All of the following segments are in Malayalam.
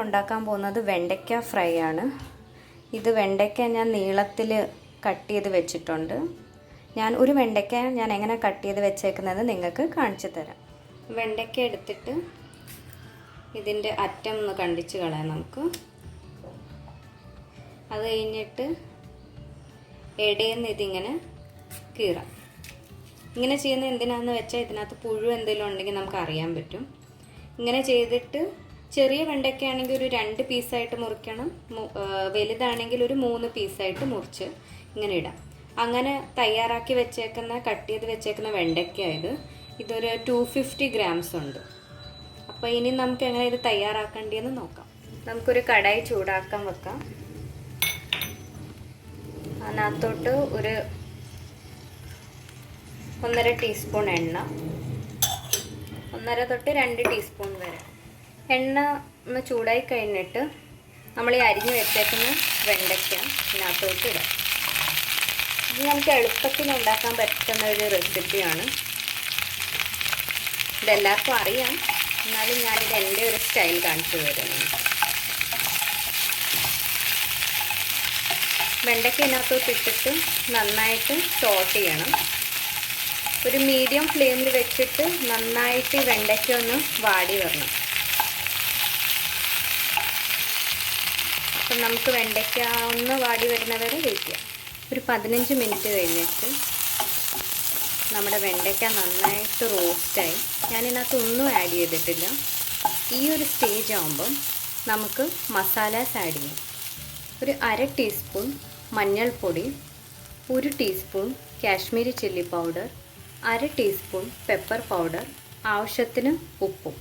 ഉണ്ടാക്കാൻ പോകുന്നത് വെണ്ടയ്ക്ക ഫ്രൈ ആണ്. ഇത് വെണ്ടയ്ക്ക ഞാൻ നീളത്തിൽ കട്ട് ചെയ്ത് വെച്ചിട്ടുണ്ട്. ഒരു വെണ്ടയ്ക്ക ഞാൻ എങ്ങനെ കട്ട് ചെയ്ത് വെച്ചേക്കുന്നത് നിങ്ങൾക്ക് കാണിച്ചു തരാം. വെണ്ടയ്ക്ക എടുത്തിട്ട് ഇതിൻ്റെ അറ്റം ഒന്ന് കണ്ടിച്ച് കളയാം നമുക്ക്. അത് കഴിഞ്ഞിട്ട് ഇടയിൽ ഇതിങ്ങനെ കീറാം. ഇങ്ങനെ ചെയ്യുന്നത് എന്തിനാണെന്ന് വെച്ചാൽ ഇതിനകത്ത് പുഴു എന്തെങ്കിലും ഉണ്ടെങ്കിൽ നമുക്ക് അറിയാൻ പറ്റും. ഇങ്ങനെ ചെയ്തിട്ട് ചെറിയ വെണ്ടയ്ക്ക ആണെങ്കിൽ ഒരു 2 പീസായിട്ട് മുറിക്കണം, വലുതാണെങ്കിൽ ഒരു 3 പീസായിട്ട് മുറിച്ച് ഇങ്ങനെ ഇടാം. അങ്ങനെ തയ്യാറാക്കി വെച്ചേക്കുന്ന കട്ട് ചെയ്ത് വെച്ചേക്കുന്ന വെണ്ടയ്ക്ക ഇതൊരു 250 ഗ്രാംസ് ഉണ്ട്. അപ്പോൾ ഇനി നമുക്ക് എങ്ങനെ ഇത് തയ്യാറാക്കേണ്ടതെന്ന് നോക്കാം. നമുക്കൊരു കടായി ചൂടാക്കാൻ വെക്കാം. അതിനകത്തോട്ട് ഒരു 1.5 ടീസ്പൂൺ എണ്ണ, 1.5 തൊട്ട് 2 ടീസ്പൂൺ വരെ എണ്ണ ഒന്ന് ചൂടായി കഴിഞ്ഞിട്ട് നമ്മൾ ഈ അരിഞ്ഞ് വെച്ചേക്കുന്ന വെണ്ടയ്ക്ക ഇതിനകത്തോട്ട് ഇടാം. ഇത് നമുക്ക് എളുപ്പത്തിൽ ഉണ്ടാക്കാൻ പറ്റുന്ന ഒരു റെസിപ്പിയാണ്. ഇതെല്ലാവർക്കും അറിയാം, എന്നാലും ഞാനിത് എൻ്റെ ഒരു സ്റ്റൈൽ കാണിച്ചു തരുന്നു. വെണ്ടയ്ക്ക ഇതിനകത്തോട്ട് ഇട്ടിട്ട് നന്നായിട്ട് സോട്ട് ചെയ്യണം. ഒരു മീഡിയം ഫ്ലെയിമിൽ വെച്ചിട്ട് നന്നായിട്ട് വെണ്ടയ്ക്ക ഒന്ന് വാടി വരണം. അപ്പം നമുക്ക് വെണ്ടയ്ക്ക ഒന്ന് വാടി വരുന്നവരെ വെയിറ്റ് ചെയ്യാം. ഒരു 15 മിനിറ്റ് കഴിഞ്ഞിട്ട് നമ്മുടെ വെണ്ടയ്ക്ക നന്നായിട്ട് റോസ്റ്റായി. ഞാനിതിനകത്ത് ഒന്നും ആഡ് ചെയ്തിട്ടില്ല. ഈ ഒരു സ്റ്റേജ് ആകുമ്പം നമുക്ക് മസാലാസ് ആഡ് ചെയ്യാം. ഒരു 1/2 ടീസ്പൂൺ മഞ്ഞൾപ്പൊടി, 1 teaspoon Kashmiri chilli powder, 1/2 teaspoon pepper powder, ആവശ്യത്തിന് ഉപ്പും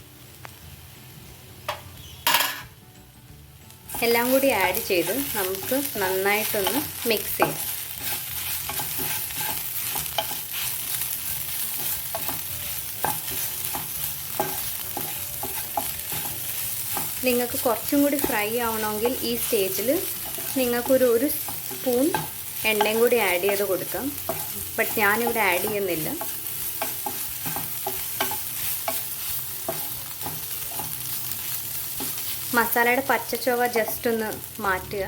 എല്ലാം കൂടി ആഡ് ചെയ്ത് നമുക്ക് നന്നായിട്ടൊന്ന് മിക്സ് ചെയ്യാം. നിങ്ങൾക്ക് കുറച്ചും കൂടി ഫ്രൈ ആവണമെങ്കിൽ ഈ സ്റ്റേജിൽ നിങ്ങൾക്കൊരു സ്പൂൺ എണ്ണയും കൂടി ആഡ് ചെയ്ത് കൊടുക്കാം. ബട്ട് ഞാനിവിടെ ആഡ് ചെയ്യുന്നില്ല. മസാലയുടെ പച്ചച്ചുവ ജസ്റ്റ് ഒന്ന് മാറ്റുക.